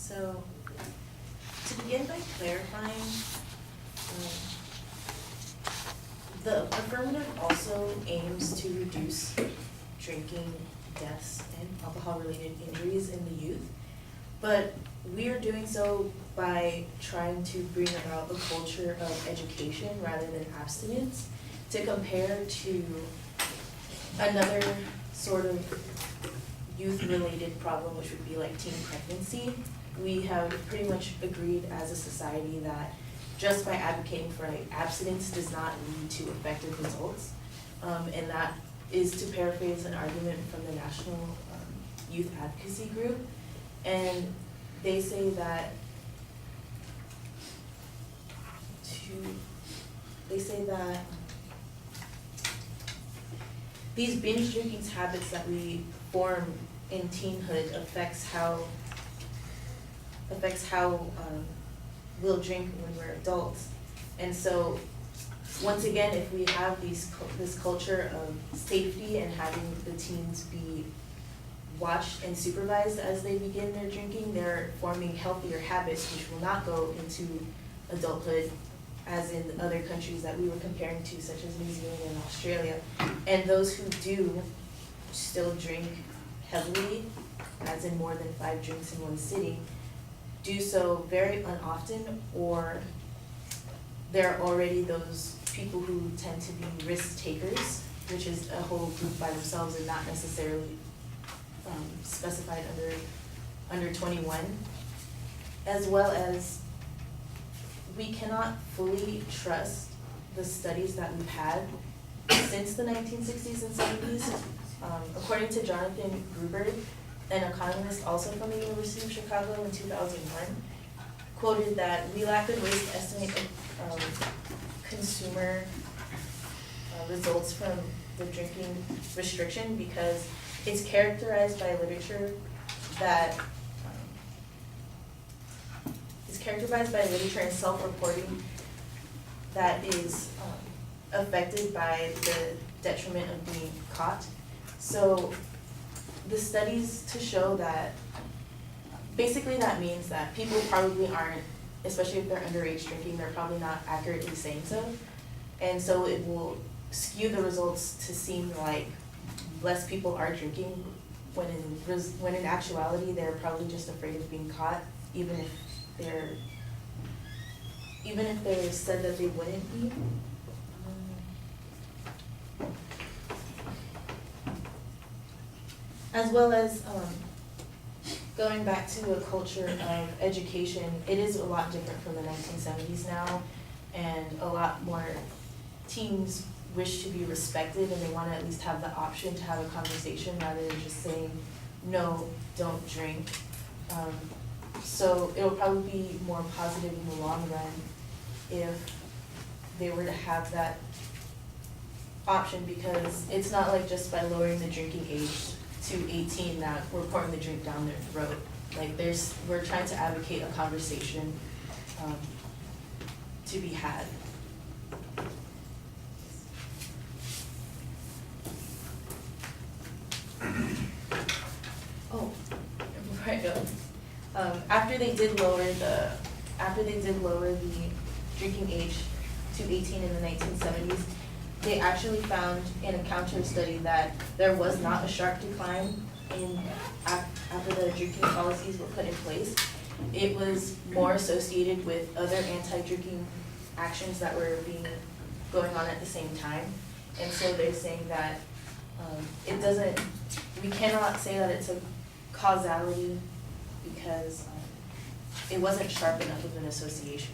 So, to begin by clarifying, the affirmative also aims to reduce drinking deaths and alcohol-related injuries in the youth, but we are doing so by trying to bring about a culture of education rather than abstinence, to compare to another sort of youth-related problem, which would be like teen pregnancy. We have pretty much agreed as a society that just by advocating for abstinence does not lead to effective results. And that is to paraphrase an argument from the National Youth Advocacy Group. And they say that these binge drinking habits that we form in teenhood affects how we'll drink when we're adults. And so, once again, if we have this culture of safety and having the teens be watched and supervised as they begin their drinking, they're forming healthier habits which will not go into adulthood as in other countries that we were comparing to, such as New Zealand and Australia. And those who do still drink heavily, as in more than 5 drinks in one sitting, do so very unoften, or there are already those people who tend to be risk takers, which is a whole group by themselves and not necessarily specified under 21, as well as we cannot fully trust the studies that we've had since the 1960s and 70s. According to Jonathan Gruber, an economist also from the University of Chicago in 2001, quoted that we lack good ways to estimate consumer results from the drinking restriction because it's characterized by literature that and self-reporting that is affected by the detriment of being caught. So the studies to show that, basically that means that people probably aren't, especially if they're underage drinking, they're probably not accurately saying so. And so it will skew the results to seem like less people are drinking, when in actuality they're probably just afraid of being caught, even if they said that they wouldn't be. As well as going back to a culture of education, it is a lot different from the 1970s now, and a lot more teens wish to be respected and they want to at least have the option to have a conversation rather than just saying, no, don't drink. So it'll probably be more positive in the long run if they were to have that option, because it's not like just by lowering the drinking age to 18 that we're pouring the drink down their throat. Like we're trying to advocate a conversation to be had. Oh, before I go, after they did lower the drinking age to 18 in the 1970s, they actually found in a counter study that there was not a sharp decline after the drinking policies were put in place. It was more associated with other anti-drinking actions that were going on at the same time. And so they're saying that we cannot say that it's a causality because it wasn't sharp enough of an association.